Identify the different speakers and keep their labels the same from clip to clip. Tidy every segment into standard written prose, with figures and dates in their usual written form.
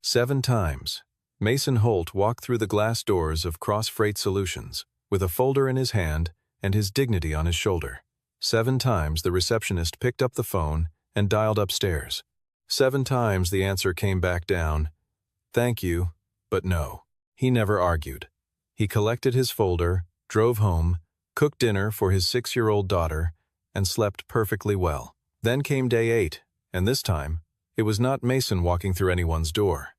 Speaker 1: 7 times. Mason Holt walked through the glass doors of Cross Freight Solutions, with a folder in his hand and his dignity on his shoulder. 7 times the receptionist picked up the phone and dialed upstairs. 7 times the answer came back down, "Thank you, but no." He never argued. He collected his folder, drove home, cooked dinner for his 6-year-old daughter, and slept perfectly well. Then came day 8, and this time, it was not Mason walking through anyone's door.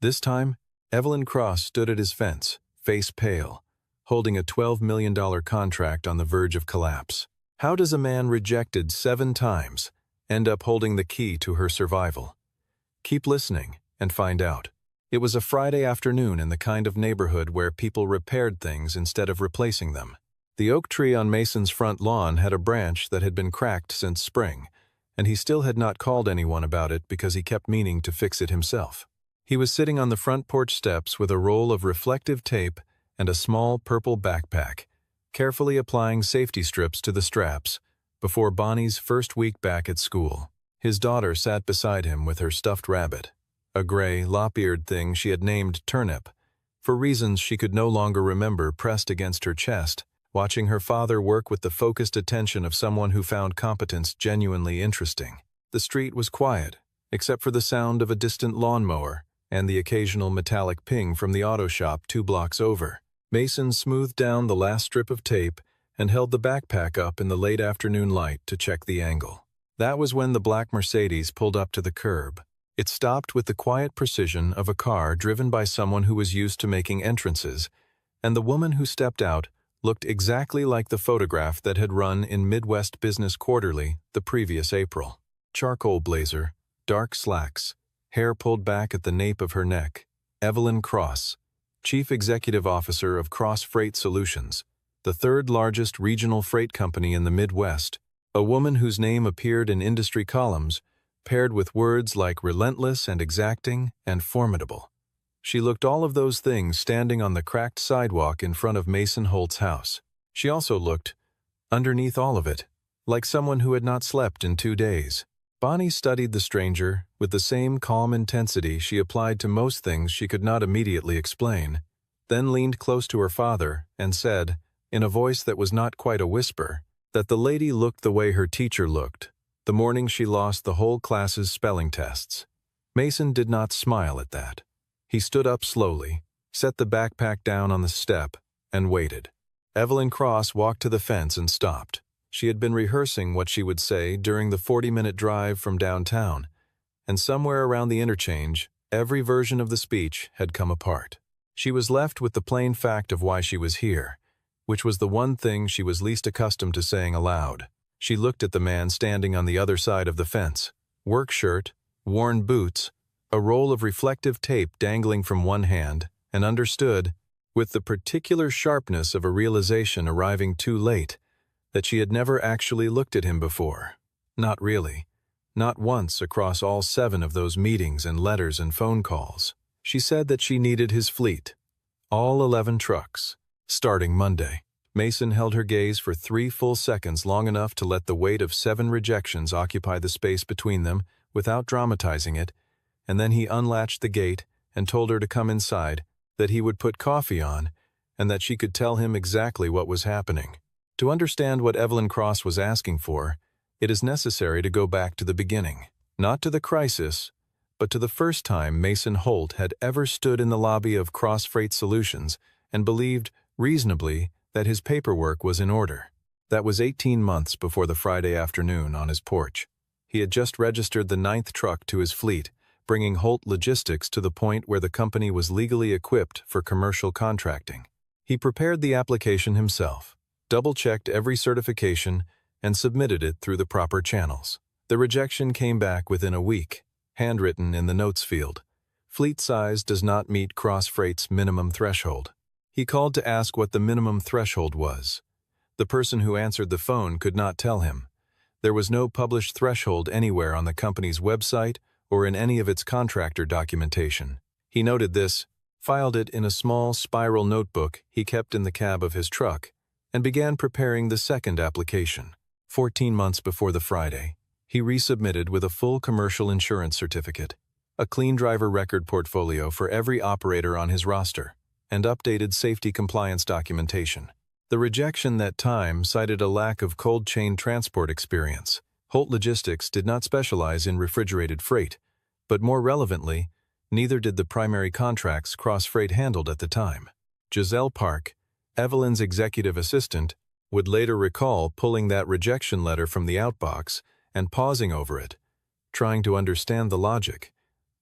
Speaker 1: This time, Evelyn Cross stood at his fence, face pale, holding a $12 million contract on the verge of collapse. How does a man rejected 7 times end up holding the key to her survival? Keep listening and find out. It was a Friday afternoon in the kind of neighborhood where people repaired things instead of replacing them. The oak tree on Mason's front lawn had a branch that had been cracked since spring, and he still had not called anyone about it because he kept meaning to fix it himself. He was sitting on the front porch steps with a roll of reflective tape and a small purple backpack, carefully applying safety strips to the straps before Bonnie's first week back at school. His daughter sat beside him with her stuffed rabbit, a gray, lop-eared thing she had named Turnip, for reasons she could no longer remember, pressed against her chest, watching her father work with the focused attention of someone who found competence genuinely interesting. The street was quiet, except for the sound of a distant lawnmower and the occasional metallic ping from the auto shop 2 blocks over. Mason smoothed down the last strip of tape and held the backpack up in the late afternoon light to check the angle. That was when the black Mercedes pulled up to the curb. It stopped with the quiet precision of a car driven by someone who was used to making entrances, and the woman who stepped out looked exactly like the photograph that had run in Midwest Business Quarterly the previous April. Charcoal blazer, dark slacks, hair pulled back at the nape of her neck. Evelyn Cross, Chief Executive Officer of Cross Freight Solutions, the 3rd largest regional freight company in the Midwest, a woman whose name appeared in industry columns, paired with words like relentless and exacting and formidable. She looked all of those things standing on the cracked sidewalk in front of Mason Holt's house. She also looked, underneath all of it, like someone who had not slept in 2 days. Bonnie studied the stranger with the same calm intensity she applied to most things she could not immediately explain, then leaned close to her father and said, in a voice that was not quite a whisper, that the lady looked the way her teacher looked, the morning she lost the whole class's spelling tests. Mason did not smile at that. He stood up slowly, set the backpack down on the step, and waited. Evelyn Cross walked to the fence and stopped. She had been rehearsing what she would say during the 40-minute drive from downtown, and somewhere around the interchange, every version of the speech had come apart. She was left with the plain fact of why she was here, which was the one thing she was least accustomed to saying aloud. She looked at the man standing on the other side of the fence. Work shirt, worn boots, a roll of reflective tape dangling from one hand, and understood, with the particular sharpness of a realization arriving too late, that she had never actually looked at him before. Not really. Not once across all 7 of those meetings and letters and phone calls. She said that she needed his fleet. All 11 trucks. Starting Monday. Mason held her gaze for 3 full seconds, long enough to let the weight of 7 rejections occupy the space between them without dramatizing it, and then he unlatched the gate and told her to come inside, that he would put coffee on, and that she could tell him exactly what was happening. To understand what Evelyn Cross was asking for, it is necessary to go back to the beginning. Not to the crisis, but to the first time Mason Holt had ever stood in the lobby of Cross Freight Solutions and believed, reasonably, that his paperwork was in order. That was 18 months before the Friday afternoon on his porch. He had just registered the 9th truck to his fleet, bringing Holt Logistics to the point where the company was legally equipped for commercial contracting. He prepared the application himself, double-checked every certification, and submitted it through the proper channels. The rejection came back within a week, handwritten in the notes field. Fleet size does not meet Cross Freight's minimum threshold. He called to ask what the minimum threshold was. The person who answered the phone could not tell him. There was no published threshold anywhere on the company's website or in any of its contractor documentation. He noted this, filed it in a small spiral notebook he kept in the cab of his truck, and began preparing the second application. 14 months before the Friday, he resubmitted with a full commercial insurance certificate. a clean driver record portfolio for every operator on his roster, and updated safety compliance documentation. The rejection that time cited a lack of cold chain transport experience. Holt Logistics did not specialize in refrigerated freight, but more relevantly, neither did the primary contracts Cross Freight handled at the time. Giselle Park, Evelyn's executive assistant, would later recall pulling that rejection letter from the outbox and pausing over it, trying to understand the logic,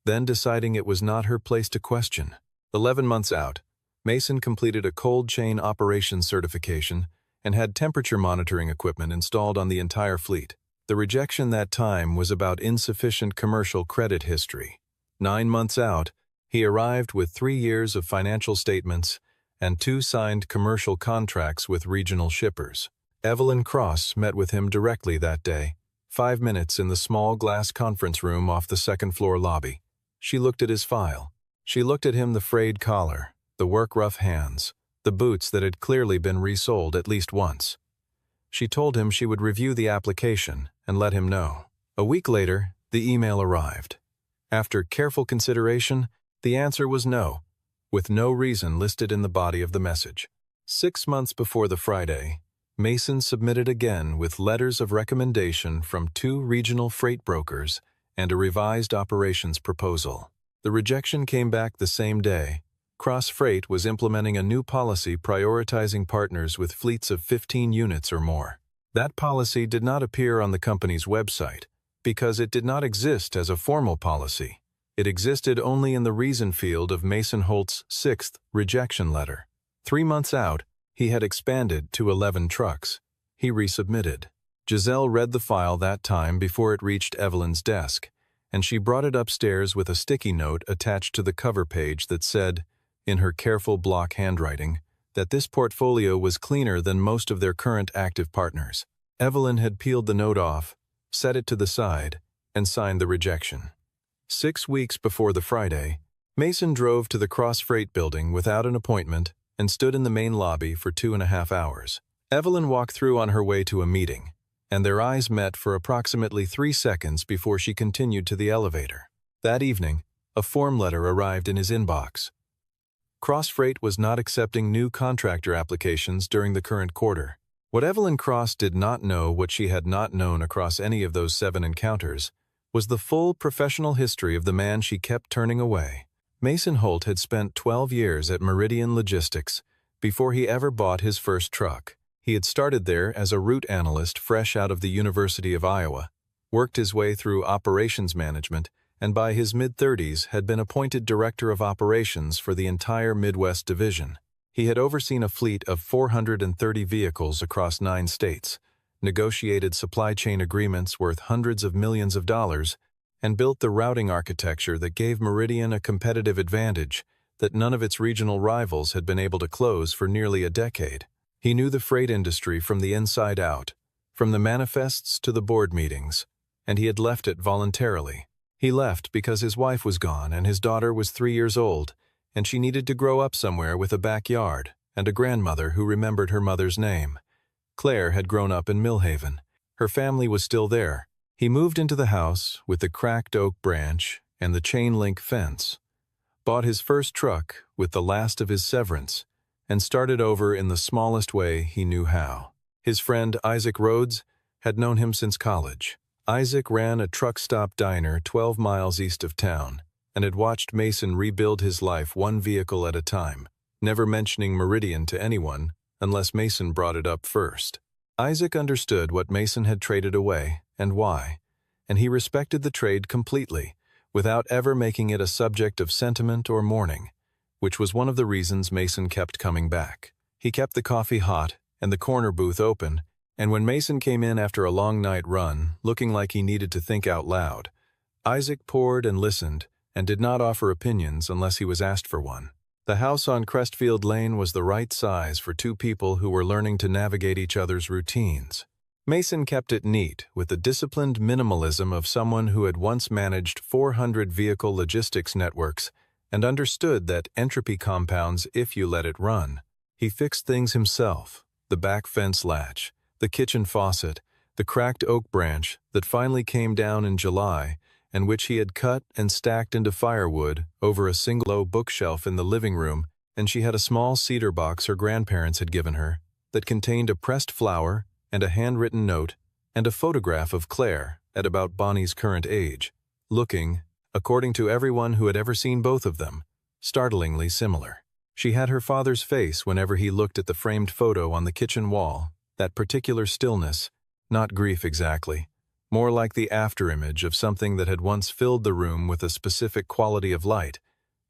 Speaker 1: then deciding it was not her place to question. 11 months out, Mason completed a cold chain operations certification and had temperature monitoring equipment installed on the entire fleet. The rejection that time was about insufficient commercial credit history. 9 months out, he arrived with 3 years of financial statements and 2 signed commercial contracts with regional shippers. Evelyn Cross met with him directly that day, 5 minutes in the small glass conference room off the second-floor lobby. She looked at his file. She looked at him, the frayed collar, the work-rough hands, the boots that had clearly been resoled at least once. She told him she would review the application and let him know. A week later, the email arrived. After careful consideration, the answer was no, with no reason listed in the body of the message. 6 months before the Friday, Mason submitted again with letters of recommendation from 2 regional freight brokers and a revised operations proposal. The rejection came back the same day. Cross Freight was implementing a new policy prioritizing partners with fleets of 15 units or more. That policy did not appear on the company's website because it did not exist as a formal policy. It existed only in the reason field of Mason Holt's 6th rejection letter. 3 months out, he had expanded to 11 trucks. He resubmitted. Giselle read the file that time before it reached Evelyn's desk, and she brought it upstairs with a sticky note attached to the cover page that said, in her careful block handwriting, that this portfolio was cleaner than most of their current active partners. Evelyn had peeled the note off, set it to the side, and signed the rejection. 6 weeks before the Friday, Mason drove to the Cross Freight building without an appointment and stood in the main lobby for 2.5 hours. Evelyn walked through on her way to a meeting, and their eyes met for approximately 3 seconds before she continued to the elevator. That evening, a form letter arrived in his inbox. Cross Freight was not accepting new contractor applications during the current quarter. What Evelyn Cross did not know, what she had not known across any of those 7 encounters, was the full professional history of the man she kept turning away. Mason Holt had spent 12 years at Meridian Logistics before he ever bought his first truck. He had started there as a route analyst fresh out of the University of Iowa, worked his way through operations management, and by his mid-30s had been appointed Director of Operations for the entire Midwest Division. He had overseen a fleet of 430 vehicles across 9 states, negotiated supply chain agreements worth hundreds of millions of dollars, and built the routing architecture that gave Meridian a competitive advantage that none of its regional rivals had been able to close for nearly a decade. He knew the freight industry from the inside out, from the manifests to the board meetings, and he had left it voluntarily. He left because his wife was gone and his daughter was 3 years old, and she needed to grow up somewhere with a backyard and a grandmother who remembered her mother's name. Claire had grown up in Millhaven. Her family was still there. He moved into the house with the cracked oak branch and the chain-link fence, bought his first truck with the last of his severance, and started over in the smallest way he knew how. His friend Isaac Rhodes had known him since college. Isaac ran a truck stop diner 12 miles east of town and had watched Mason rebuild his life one vehicle at a time, never mentioning Meridian to anyone unless Mason brought it up first. Isaac understood what Mason had traded away and why, and he respected the trade completely, without ever making it a subject of sentiment or mourning, which was one of the reasons Mason kept coming back. He kept the coffee hot and the corner booth open, and when Mason came in after a long night run, looking like he needed to think out loud, Isaac poured and listened and did not offer opinions unless he was asked for one. The house on Crestfield Lane was the right size for 2 people who were learning to navigate each other's routines. Mason kept it neat with the disciplined minimalism of someone who had once managed 400 vehicle logistics networks and understood that entropy compounds if you let it run. He fixed things himself, the back fence latch, the kitchen faucet, the cracked oak branch that finally came down in July, and which he had cut and stacked into firewood over a single low bookshelf in the living room, and she had a small cedar box her grandparents had given her that contained a pressed flower and a handwritten note and a photograph of Claire at about Bonnie's current age, looking, according to everyone who had ever seen both of them, startlingly similar. She had her father's face whenever he looked at the framed photo on the kitchen wall, that particular stillness, not grief exactly, more like the afterimage of something that had once filled the room with a specific quality of light,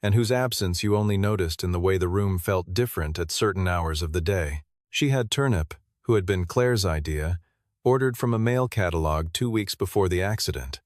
Speaker 1: and whose absence you only noticed in the way the room felt different at certain hours of the day. She had turnip, who had been Claire's idea, ordered from a mail catalog 2 weeks before the accident.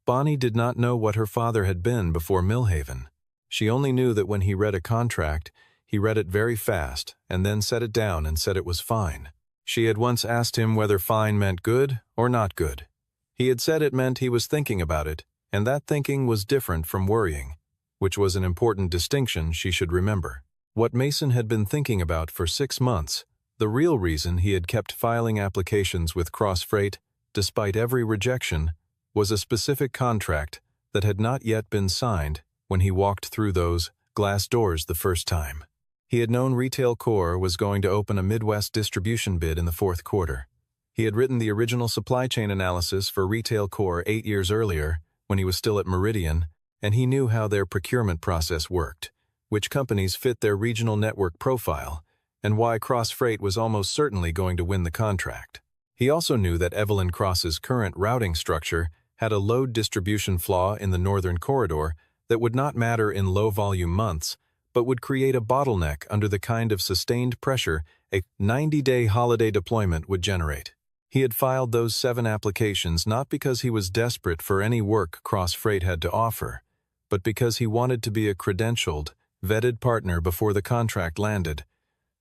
Speaker 1: Bonnie did not know what her father had been before Millhaven. She only knew that when he read a contract, he read it very fast and then set it down and said it was fine. She had once asked him whether fine meant good or not good. He had said it meant he was thinking about it, and that thinking was different from worrying, which was an important distinction she should remember. What Mason had been thinking about for 6 months, the real reason he had kept filing applications with Cross Freight, despite every rejection, was a specific contract that had not yet been signed when he walked through those glass doors the first time. He had known Retail Core was going to open a Midwest distribution bid in the 4th quarter. He had written the original supply chain analysis for Retail Core 8 years earlier, when he was still at Meridian, and he knew how their procurement process worked, which companies fit their regional network profile, and why Cross Freight was almost certainly going to win the contract. He also knew that Evelyn Cross's current routing structure had a load distribution flaw in the northern corridor that would not matter in low-volume months, but would create a bottleneck under the kind of sustained pressure a 90-day holiday deployment would generate. He had filed those 7 applications not because he was desperate for any work Cross Freight had to offer, but because he wanted to be a credentialed, vetted partner before the contract landed,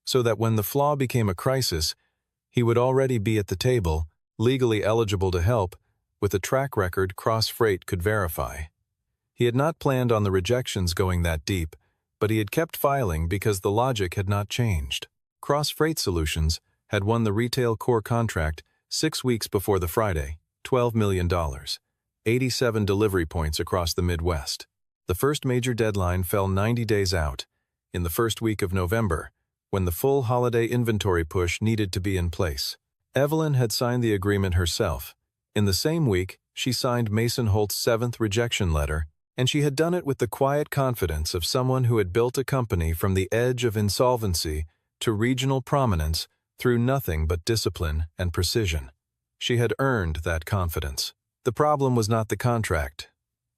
Speaker 1: so that when the flaw became a crisis, he would already be at the table, legally eligible to help, with a track record Cross Freight could verify. He had not planned on the rejections going that deep, but he had kept filing because the logic had not changed. Cross Freight Solutions had won the Retail Core contract 6 weeks before the Friday, $12 million, 87 delivery points across the Midwest. The first major deadline fell 90 days out, in the first week of November, when the full holiday inventory push needed to be in place. Evelyn had signed the agreement herself. In the same week, she signed Mason Holt's 7th rejection letter, and she had done it with the quiet confidence of someone who had built a company from the edge of insolvency to regional prominence through nothing but discipline and precision. She had earned that confidence. The problem was not the contract.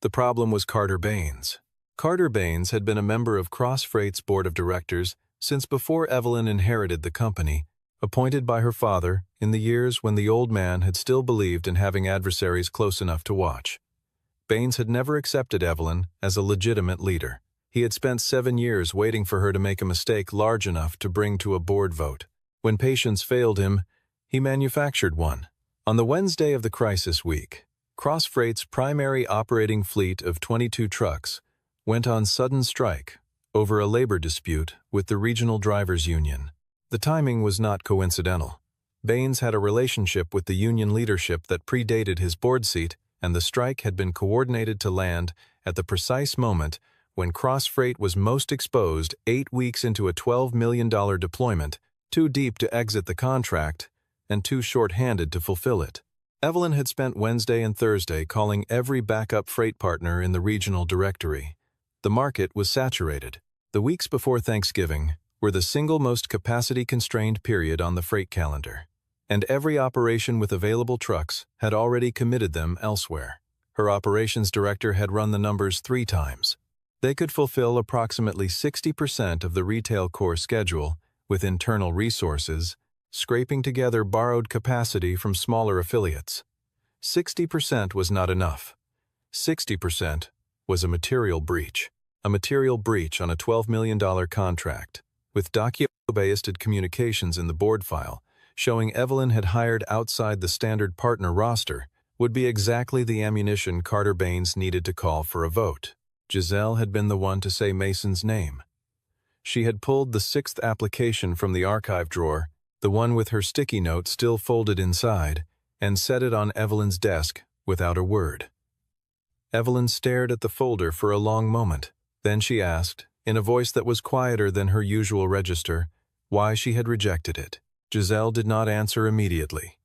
Speaker 1: The problem was Carter Baines. Carter Baines had been a member of Cross Freight's board of directors since before Evelyn inherited the company, appointed by her father in the years when the old man had still believed in having adversaries close enough to watch. Baines had never accepted Evelyn as a legitimate leader. He had spent 7 years waiting for her to make a mistake large enough to bring to a board vote. When patience failed him, he manufactured one. On the Wednesday of the crisis week, Cross Freight's primary operating fleet of 22 trucks went on sudden strike over a labor dispute with the Regional Drivers Union. The timing was not coincidental. Baines had a relationship with the union leadership that predated his board seat, and the strike had been coordinated to land at the precise moment when Cross Freight was most exposed 8 weeks into a $12 million deployment, too deep to exit the contract and too short-handed to fulfill it. Evelyn had spent Wednesday and Thursday calling every backup freight partner in the regional directory. The market was saturated. The weeks before Thanksgiving were the single most capacity-constrained period on the freight calendar, and every operation with available trucks had already committed them elsewhere. Her operations director had run the numbers 3 times. They could fulfill approximately 60% of the Retail Core schedule with internal resources, scraping together borrowed capacity from smaller affiliates. 60% was not enough. 60% was a material breach. A material breach on a $12 million contract, with document-based communications in the board file, showing Evelyn had hired outside the standard partner roster, would be exactly the ammunition Carter Baines needed to call for a vote. Giselle had been the one to say Mason's name. She had pulled the 6th application from the archive drawer, the one with her sticky note still folded inside, and set it on Evelyn's desk without a word. Evelyn stared at the folder for a long moment. Then she asked, in a voice that was quieter than her usual register, why she had rejected it. Giselle did not answer immediately.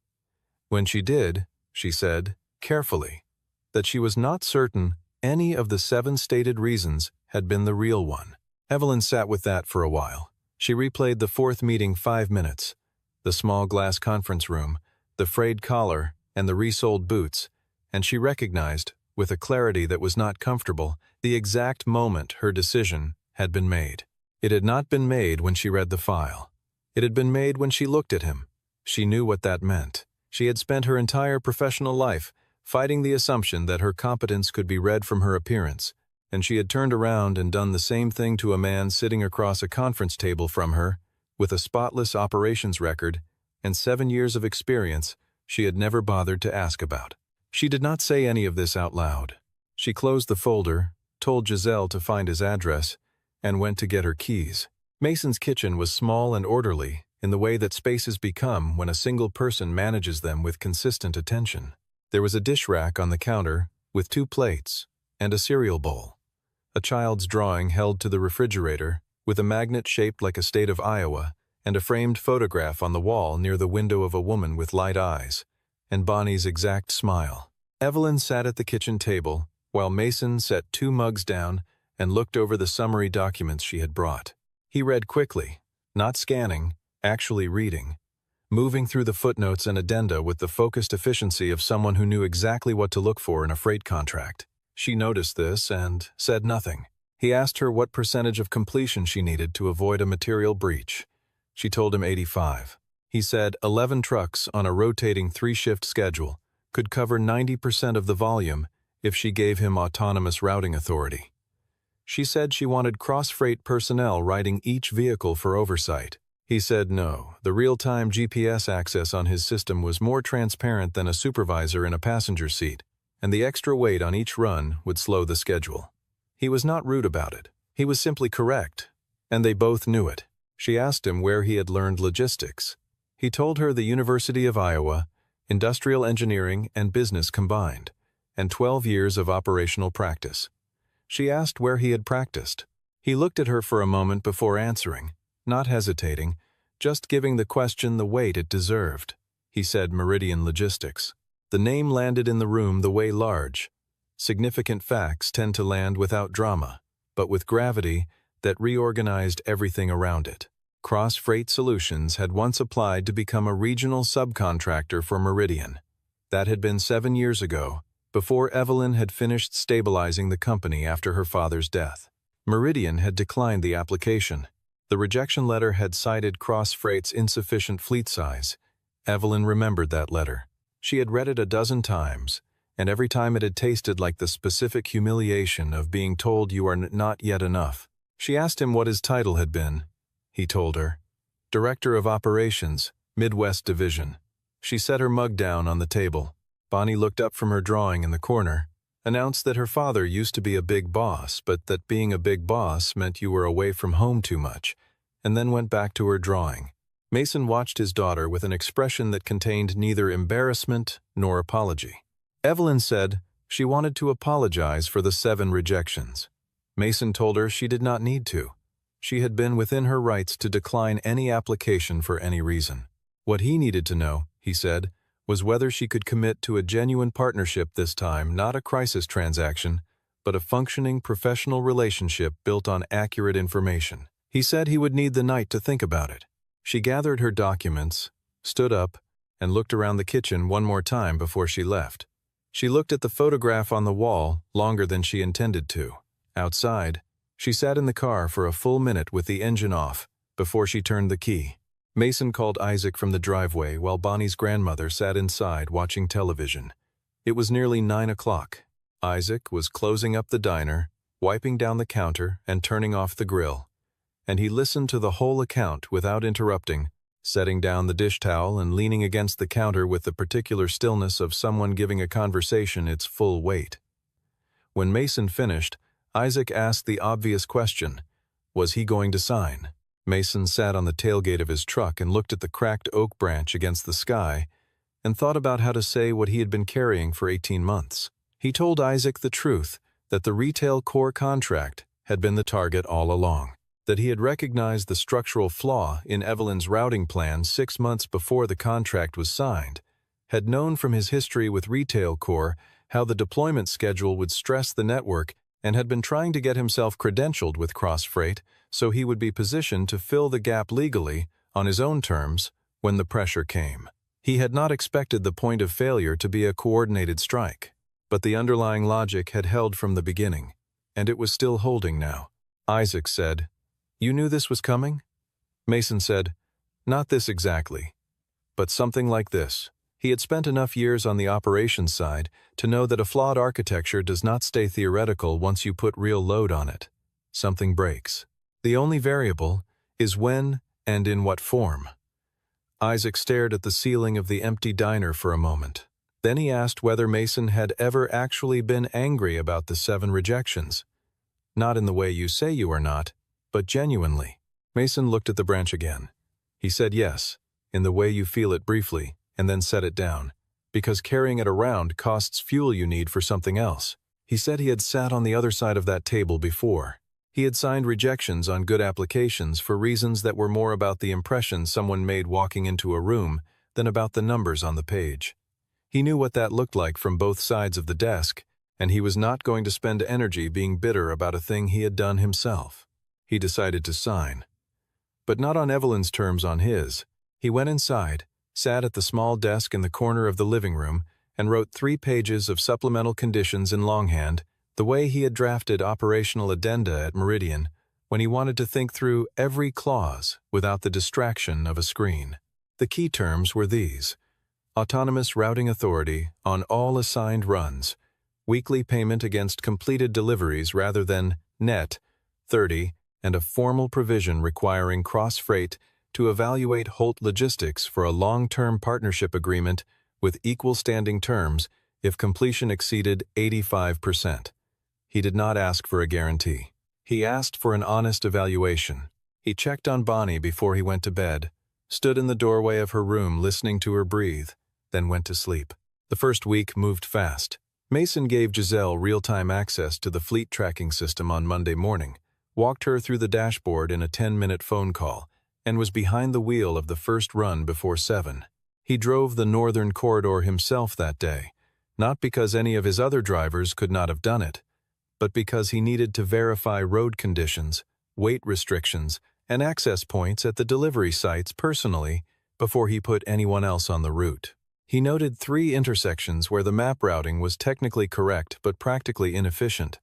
Speaker 1: When she did, she said, carefully, that she was not certain any of the 7 stated reasons had been the real one. Evelyn sat with that for a while. She replayed the 4th meeting 5 minutes, the small glass conference room, the frayed collar, and the resoled boots, and she recognized, with a clarity that was not comfortable, the exact moment her decision had been made. It had not been made when she read the file. It had been made when she looked at him. She knew what that meant. She had spent her entire professional life fighting the assumption that her competence could be read from her appearance, and she had turned around and done the same thing to a man sitting across a conference table from her, with a spotless operations record and 7 years of experience she had never bothered to ask about. She did not say any of this out loud. She closed the folder, told Giselle to find his address, and went to get her keys. Mason's kitchen was small and orderly in the way that spaces become when a single person manages them with consistent attention. There was a dish rack on the counter with 2 plates and a cereal bowl. A child's drawing held to the refrigerator with a magnet shaped like a state of Iowa and a framed photograph on the wall near the window of a woman with light eyes and Bonnie's exact smile. Evelyn sat at the kitchen table while Mason set 2 mugs down and looked over the summary documents she had brought. He read quickly, not scanning, actually reading, moving through the footnotes and addenda with the focused efficiency of someone who knew exactly what to look for in a freight contract. She noticed this and said nothing. He asked her what percentage of completion she needed to avoid a material breach. She told him 85. He said 11 trucks on a rotating 3-shift schedule could cover 90% of the volume if she gave him autonomous routing authority. She said she wanted cross-freight personnel riding each vehicle for oversight. He said no, the real-time GPS access on his system was more transparent than a supervisor in a passenger seat, and the extra weight on each run would slow the schedule. He was not rude about it. He was simply correct, and they both knew it. She asked him where he had learned logistics. He told her the University of Iowa, industrial engineering and business combined, and 12 years of operational practice. She asked where he had practiced. He looked at her for a moment before answering, not hesitating, just giving the question the weight it deserved. He said Meridian Logistics. The name landed in the room the way large. Significant facts tend to land without drama, but with gravity that reorganized everything around it. Cross Freight Solutions had once applied to become a regional subcontractor for Meridian. That had been 7 years ago, before Evelyn had finished stabilizing the company after her father's death. Meridian had declined the application. The rejection letter had cited Cross Freight's insufficient fleet size. Evelyn remembered that letter. She had read it a dozen times, and every time it had tasted like the specific humiliation of being told you are not yet enough. She asked him what his title had been. He told her, Director of Operations, Midwest Division. She set her mug down on the table. Bonnie looked up from her drawing in the corner, announced that her father used to be a big boss, but that being a big boss meant you were away from home too much, and then went back to her drawing. Mason watched his daughter with an expression that contained neither embarrassment nor apology. Evelyn said she wanted to apologize for the 7 rejections. Mason told her she did not need to. She had been within her rights to decline any application for any reason. What he needed to know, he said, was whether she could commit to a genuine partnership this time, not a crisis transaction, but a functioning professional relationship built on accurate information. He said he would need the night to think about it. She gathered her documents, stood up, and looked around the kitchen one more time before she left. She looked at the photograph on the wall longer than she intended to. Outside, she sat in the car for a full minute with the engine off before she turned the key. Mason called Isaac from the driveway while Bonnie's grandmother sat inside watching television. It was nearly 9 o'clock. Isaac was closing up the diner, wiping down the counter and turning off the grill, and he listened to the whole account without interrupting, setting down the dish towel and leaning against the counter with the particular stillness of someone giving a conversation its full weight. When Mason finished, Isaac asked the obvious question, was he going to sign? Mason sat on the tailgate of his truck and looked at the cracked oak branch against the sky and thought about how to say what he had been carrying for 18 months. He told Isaac the truth, that the retail core contract had been the target all along, that he had recognized the structural flaw in Evelyn's routing plan 6 months before the contract was signed, had known from his history with retail core how the deployment schedule would stress the network, and had been trying to get himself credentialed with CrossFreight so he would be positioned to fill the gap legally, on his own terms, when the pressure came. He had not expected the point of failure to be a coordinated strike, but the underlying logic had held from the beginning, and it was still holding now. Isaac said, "You knew this was coming?" Mason said, "Not this exactly, but something like this." He had spent enough years on the operations side to know that a flawed architecture does not stay theoretical once you put real load on it. Something breaks. The only variable is when and in what form. Isaac stared at the ceiling of the empty diner for a moment. Then he asked whether Mason had ever actually been angry about the 7 rejections. Not in the way you say you are not, but genuinely. Mason looked at the branch again. He said yes, in the way you feel it briefly, and then set it down, because carrying it around costs fuel you need for something else. He said he had sat on the other side of that table before. He had signed rejections on good applications for reasons that were more about the impression someone made walking into a room than about the numbers on the page. He knew what that looked like from both sides of the desk, and he was not going to spend energy being bitter about a thing he had done himself. He decided to sign. But not on Evelyn's terms, on his. He went inside, sat at the small desk in the corner of the living room, and wrote 3 pages of supplemental conditions in longhand, the way he had drafted operational addenda at Meridian, when he wanted to think through every clause without the distraction of a screen. The key terms were these: autonomous routing authority on all assigned runs, weekly payment against completed deliveries rather than net 30, and a formal provision requiring CrossFreight to evaluate Holt Logistics for a long-term partnership agreement with equal standing terms if completion exceeded 85%. He did not ask for a guarantee. He asked for an honest evaluation. He checked on Bonnie before he went to bed, stood in the doorway of her room listening to her breathe, then went to sleep. The first week moved fast. Mason gave Giselle real-time access to the fleet tracking system on Monday morning, walked her through the dashboard in a 10-minute phone call, and was behind the wheel of the first run before 7. He drove the northern corridor himself that day, not because any of his other drivers could not have done it, but because he needed to verify road conditions, weight restrictions, and access points at the delivery sites personally before he put anyone else on the route. He noted 3 intersections where the map routing was technically correct but practically inefficient,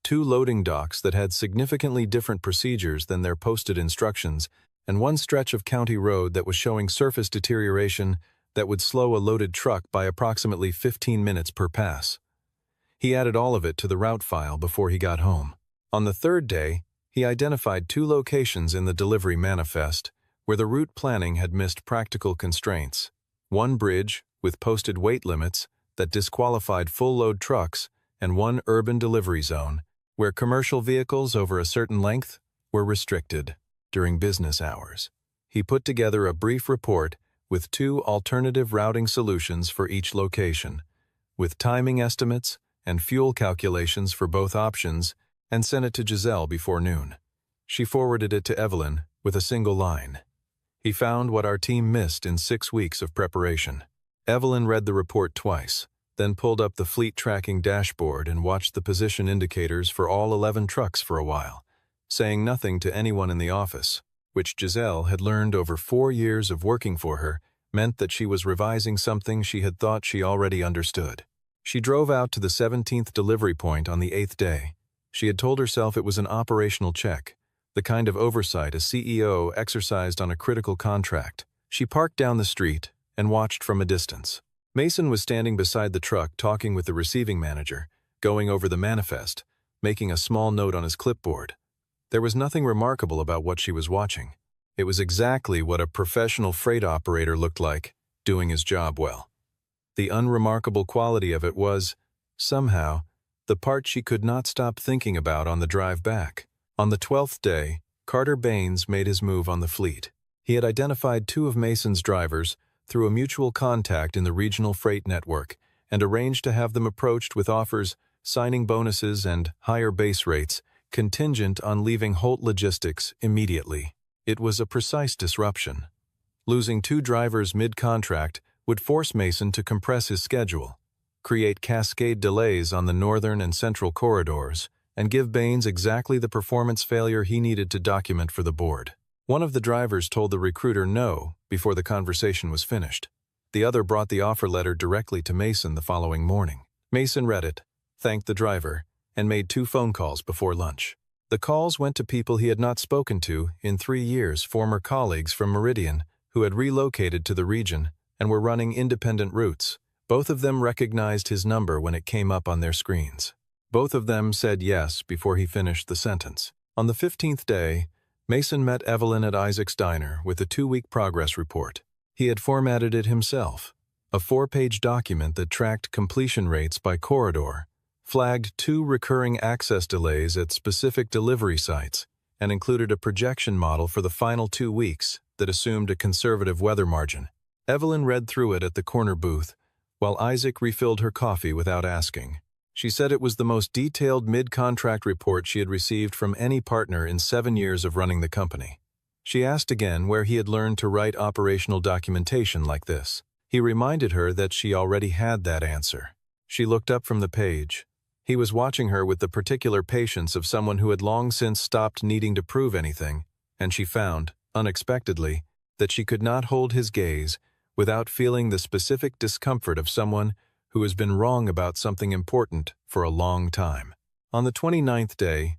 Speaker 1: 2 loading docks that had significantly different procedures than their posted instructions, and 1 stretch of county road that was showing surface deterioration that would slow a loaded truck by approximately 15 minutes per pass. He added all of it to the route file before he got home. On the 3rd day, he identified 2 locations in the delivery manifest where the route planning had missed practical constraints: 1 bridge with posted weight limits that disqualified full-load trucks, and 1 urban delivery zone where commercial vehicles over a certain length were restricted during business hours. He put together a brief report with 2 alternative routing solutions for each location, with timing estimates and fuel calculations for both options, and sent it to Giselle before noon. She forwarded it to Evelyn with a single line: "He found what our team missed in 6 weeks of preparation." Evelyn read the report twice, then pulled up the fleet tracking dashboard and watched the position indicators for all 11 trucks for a while, saying nothing to anyone in the office, which Giselle had learned over 4 years of working for her meant that she was revising something she had thought she already understood. She drove out to the 17th delivery point on the 8th day. She had told herself it was an operational check, the kind of oversight a CEO exercised on a critical contract. She parked down the street and watched from a distance. Mason was standing beside the truck talking with the receiving manager, going over the manifest, making a small note on his clipboard. There was nothing remarkable about what she was watching. It was exactly what a professional freight operator looked like, doing his job well. The unremarkable quality of it was, somehow, the part she could not stop thinking about on the drive back. On the 12th day, Carter Baines made his move on the fleet. He had identified 2 of Mason's drivers through a mutual contact in the regional freight network and arranged to have them approached with offers, signing bonuses, and higher base rates, contingent on leaving Holt Logistics immediately. It was a precise disruption. Losing 2 drivers mid-contract would force Mason to compress his schedule, create cascade delays on the northern and central corridors, and give Baines exactly the performance failure he needed to document for the board. One of the drivers told the recruiter no before the conversation was finished. The other brought the offer letter directly to Mason the following morning. Mason read it, thanked the driver, and made 2 phone calls before lunch. The calls went to people he had not spoken to in 3 years, former colleagues from Meridian who had relocated to the region and were running independent routes. Both of them recognized his number when it came up on their screens. Both of them said yes before he finished the sentence. On the 15th day, Mason met Evelyn at Isaac's diner with a 2-week progress report. He had formatted it himself, a 4-page document that tracked completion rates by corridor, flagged 2 recurring access delays at specific delivery sites, and included a projection model for the final 2 weeks that assumed a conservative weather margin. Evelyn read through it at the corner booth, while Isaac refilled her coffee without asking. She said it was the most detailed mid-contract report she had received from any partner in 7 years of running the company. She asked again where he had learned to write operational documentation like this. He reminded her that she already had that answer. She looked up from the page. He was watching her with the particular patience of someone who had long since stopped needing to prove anything, and she found, unexpectedly, that she could not hold his gaze without feeling the specific discomfort of someone who has been wrong about something important for a long time. On the 29th day,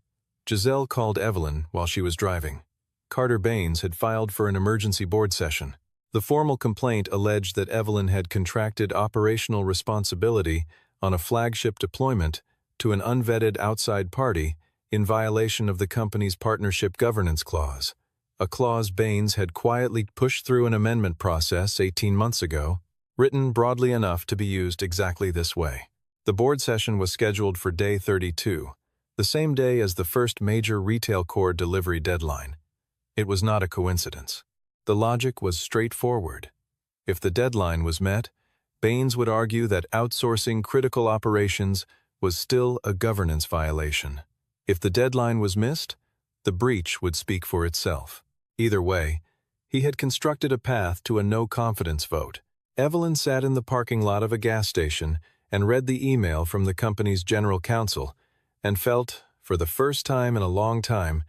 Speaker 1: Giselle called Evelyn while she was driving. Carter Baines had filed for an emergency board session. The formal complaint alleged that Evelyn had contracted operational responsibility on a flagship deployment to an unvetted outside party in violation of the company's partnership governance clause, a clause Baines had quietly pushed through an amendment process 18 months ago, written broadly enough to be used exactly this way. The board session was scheduled for day 32, the same day as the first major retail core delivery deadline. It was not a coincidence. The logic was straightforward. If the deadline was met, Baines would argue that outsourcing critical operations was still a governance violation. If the deadline was missed, the breach would speak for itself. Either way, he had constructed a path to a no-confidence vote. Evelyn sat in the parking lot of a gas station and read the email from the company's general counsel and felt, for the first time in a long time,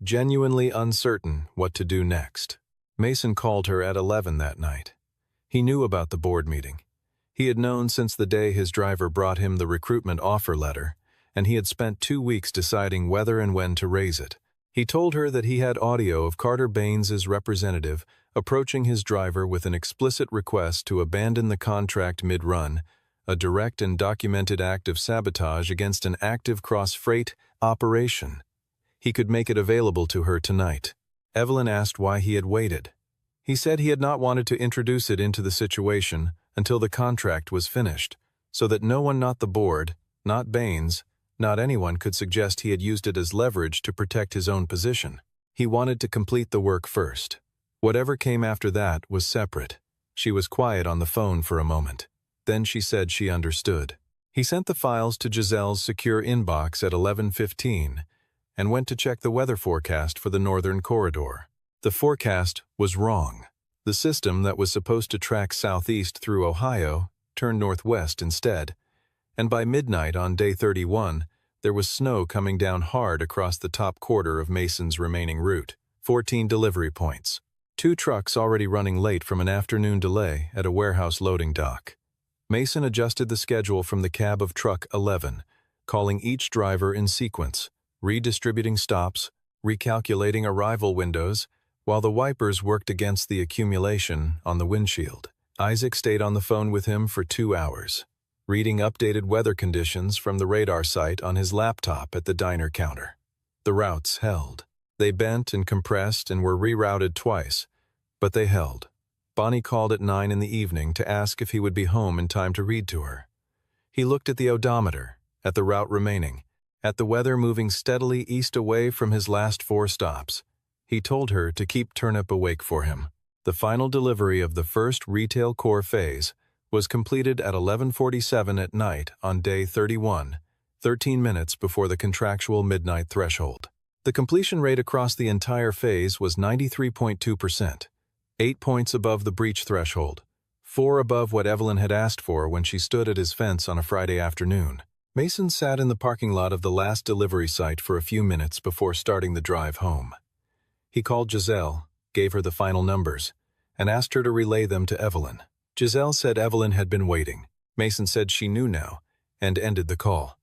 Speaker 1: genuinely uncertain what to do next. Mason called her at 11 that night. He knew about the board meeting. He had known since the day his driver brought him the recruitment offer letter, and he had spent 2 weeks deciding whether and when to raise it. He told her that he had audio of Carter Baines's representative approaching his driver with an explicit request to abandon the contract mid-run, a direct and documented act of sabotage against an active cross-freight operation. He could make it available to her tonight. Evelyn asked why he had waited. He said he had not wanted to introduce it into the situation until the contract was finished, so that no one, not the board, not Baines, not anyone could suggest he had used it as leverage to protect his own position. He wanted to complete the work first. Whatever came after that was separate. She was quiet on the phone for a moment. Then she said she understood. He sent the files to Giselle's secure inbox at 11:15 and went to check the weather forecast for the northern corridor. The forecast was wrong. The system that was supposed to track southeast through Ohio turned northwest instead, and by midnight on day 31, there was snow coming down hard across the top quarter of Mason's remaining route. 14 delivery points. 2 trucks already running late from an afternoon delay at a warehouse loading dock. Mason adjusted the schedule from the cab of truck 11, calling each driver in sequence, redistributing stops, recalculating arrival windows, while the wipers worked against the accumulation on the windshield. Isaac stayed on the phone with him for 2 hours, reading updated weather conditions from the radar site on his laptop at the diner counter. The routes held. They bent and compressed and were rerouted twice, but they held. Bonnie called at 9 in the evening to ask if he would be home in time to read to her. He looked at the odometer, at the route remaining, at the weather moving steadily east away from his last 4 stops. He told her to keep Turnip awake for him. The final delivery of the first retail core phase was completed at 11:47 at night on day 31, 13 minutes before the contractual midnight threshold. The completion rate across the entire phase was 93.2%, 8 points above the breach threshold, 4 above what Evelyn had asked for when she stood at his fence on a Friday afternoon. Mason sat in the parking lot of the last delivery site for a few minutes before starting the drive home. He called Giselle, gave her the final numbers, and asked her to relay them to Evelyn. Giselle said Evelyn had been waiting. Mason said she knew now, and ended the call.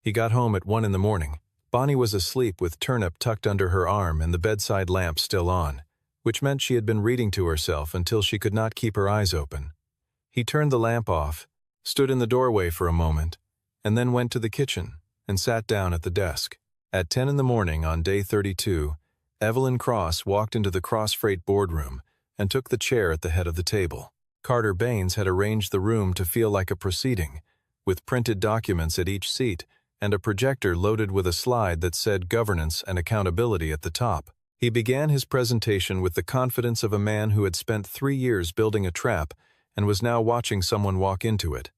Speaker 1: He got home at 1 in the morning. Bonnie was asleep with Turnip tucked under her arm and the bedside lamp still on, which meant she had been reading to herself until she could not keep her eyes open. He turned the lamp off, stood in the doorway for a moment, and then went to the kitchen and sat down at the desk. At 10 in the morning on day 32, Evelyn Cross walked into the Cross Freight boardroom and took the chair at the head of the table. Carter Baines had arranged the room to feel like a proceeding, with printed documents at each seat and a projector loaded with a slide that said governance and accountability at the top. He began his presentation with the confidence of a man who had spent 3 years building a trap and was now watching someone walk into it.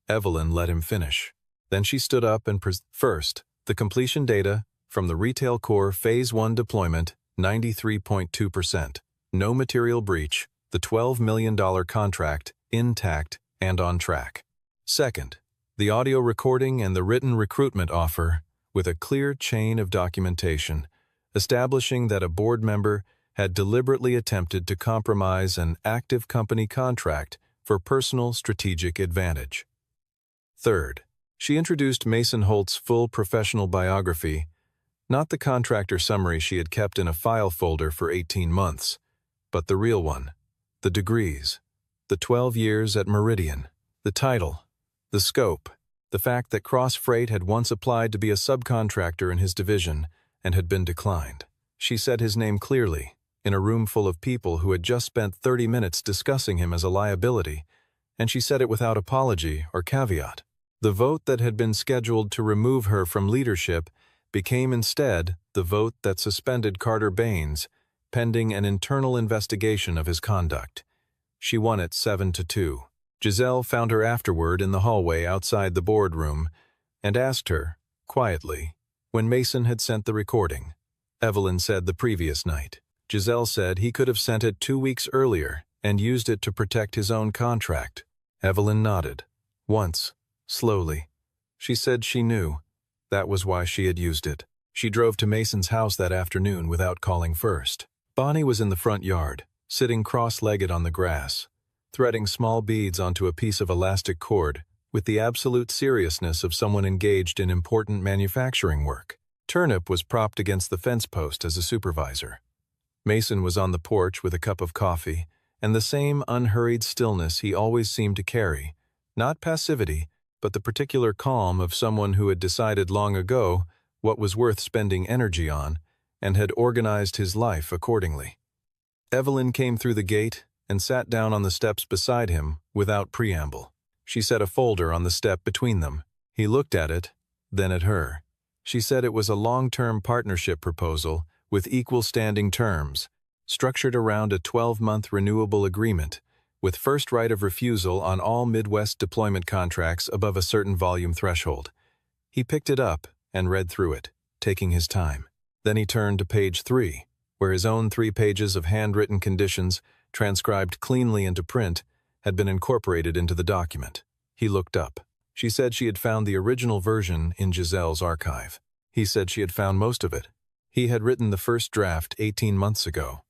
Speaker 1: Evelyn let him finish. Then she stood up and first, the completion data from the Retail Core Phase 1 deployment, 93.2%. No material breach, the $12 million contract, intact and on track. Second, the audio recording and the written recruitment offer, with a clear chain of documentation, establishing that a board member had deliberately attempted to compromise an active company contract for personal strategic advantage. Third, she introduced Mason Holt's full professional biography, not the contractor summary she had kept in a file folder for 18 months, but the real one, the degrees, the 12 years at Meridian, the title, the scope, the fact that Cross Freight had once applied to be a subcontractor in his division and had been declined. She said his name clearly, in a room full of people who had just spent 30 minutes discussing him as a liability, and she said it without apology or caveat. The vote that had been scheduled to remove her from leadership became instead the vote that suspended Carter Baines, pending an internal investigation of his conduct. She won it 7-2. Giselle found her afterward in the hallway outside the boardroom and asked her, quietly, when Mason had sent the recording. Evelyn said the previous night. Giselle said he could have sent it 2 weeks earlier and used it to protect his own contract. Evelyn nodded. Once, slowly. She said she knew. That was why she had used it. She drove to Mason's house that afternoon without calling first. Bonnie was in the front yard, sitting cross-legged on the grass, threading small beads onto a piece of elastic cord with the absolute seriousness of someone engaged in important manufacturing work. Turnip was propped against the fence post as a supervisor. Mason was on the porch with a cup of coffee and the same unhurried stillness he always seemed to carry, not passivity, but the particular calm of someone who had decided long ago what was worth spending energy on and had organized his life accordingly. Evelyn came through the gate and sat down on the steps beside him without preamble. She set a folder on the step between them. He looked at it, then at her. She said it was a long-term partnership proposal with equal standing terms, structured around a 12-month renewable agreement, with first right of refusal on all Midwest deployment contracts above a certain volume threshold. He picked it up and read through it, taking his time. Then he turned to page 3, where his own 3 pages of handwritten conditions, transcribed cleanly into print, had been incorporated into the document. He looked up. She said she had found the original version in Giselle's archive. He said she had found most of it. He had written the first draft 18 months ago.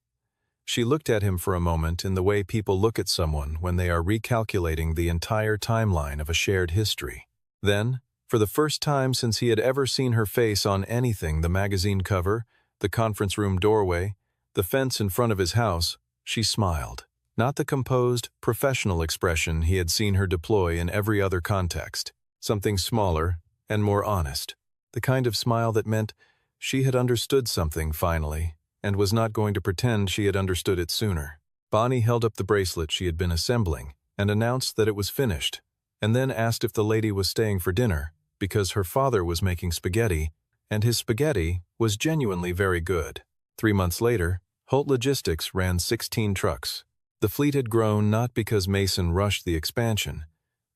Speaker 1: She looked at him for a moment in the way people look at someone when they are recalculating the entire timeline of a shared history. Then, for the first time since he had ever seen her face on anything, the magazine cover, the conference room doorway, the fence in front of his house, she smiled. Not the composed, professional expression he had seen her deploy in every other context. Something smaller and more honest. The kind of smile that meant she had understood something finally, and was not going to pretend she had understood it sooner. Bonnie held up the bracelet she had been assembling and announced that it was finished, and then asked if the lady was staying for dinner, because her father was making spaghetti, and his spaghetti was genuinely very good. 3 months later, Holt Logistics ran 16 trucks. The fleet had grown not because Mason rushed the expansion,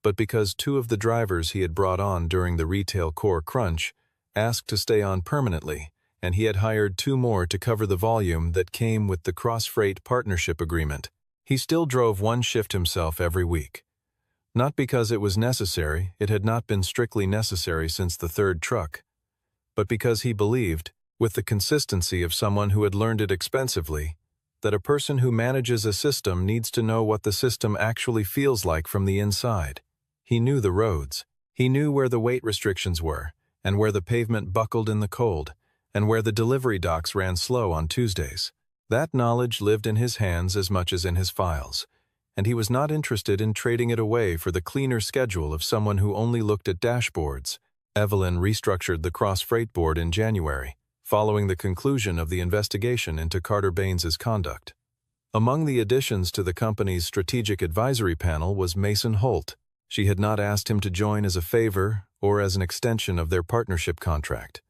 Speaker 1: but because two of the drivers he had brought on during the retail core crunch asked to stay on permanently, and he had hired two more to cover the volume that came with the cross-freight partnership agreement. He still drove one shift himself every week. Not because it was necessary, it had not been strictly necessary since the third truck, but because he believed, with the consistency of someone who had learned it expensively, that a person who manages a system needs to know what the system actually feels like from the inside. He knew the roads. He knew where the weight restrictions were, and where the pavement buckled in the cold, and where the delivery docks ran slow on Tuesdays. That knowledge lived in his hands as much as in his files, and he was not interested in trading it away for the cleaner schedule of someone who only looked at dashboards. Evelyn restructured the cross-freight board in January, following the conclusion of the investigation into Carter Baines's conduct. Among the additions to the company's strategic advisory panel was Mason Holt. She had not asked him to join as a favor or as an extension of their partnership contract.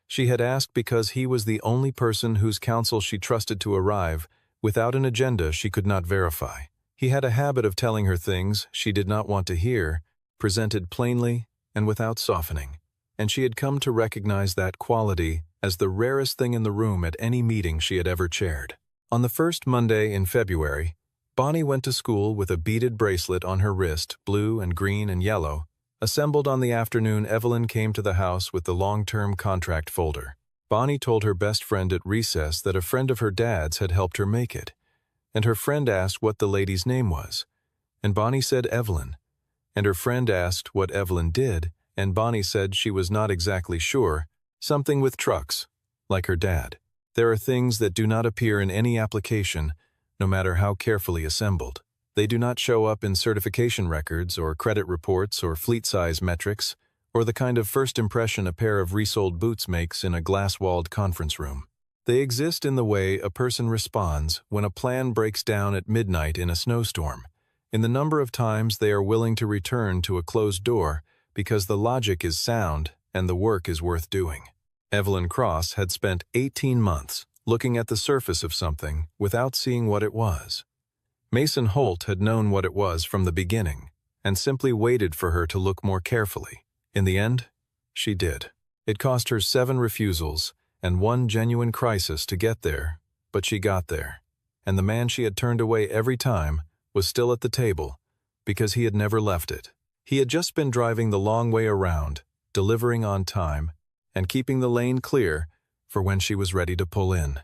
Speaker 1: She had asked because he was the only person whose counsel she trusted to arrive without an agenda she could not verify. He had a habit of telling her things she did not want to hear, presented plainly and without softening, and she had come to recognize that quality as the rarest thing in the room at any meeting she had ever chaired. On the first Monday in February, Bonnie went to school with a beaded bracelet on her wrist, blue and green and yellow. Assembled on the afternoon, Evelyn came to the house with the long-term contract folder. Bonnie told her best friend at recess that a friend of her dad's had helped her make it, and her friend asked what the lady's name was, and Bonnie said Evelyn, and her friend asked what Evelyn did, and Bonnie said she was not exactly sure, something with trucks, like her dad. There are things that do not appear in any application, no matter how carefully assembled. They do not show up in certification records or credit reports or fleet size metrics, or the kind of first impression a pair of resold boots makes in a glass-walled conference room. They exist in the way a person responds when a plan breaks down at midnight in a snowstorm, in the number of times they are willing to return to a closed door because the logic is sound and the work is worth doing. Evelyn Cross had spent 18 months looking at the surface of something without seeing what it was. Mason Holt had known what it was from the beginning and simply waited for her to look more carefully. In the end, she did. It cost her 7 refusals and 1 genuine crisis to get there, but she got there, and the man she had turned away every time was still at the table because he had never left it. He had just been driving the long way around, delivering on time, and keeping the lane clear for when she was ready to pull in.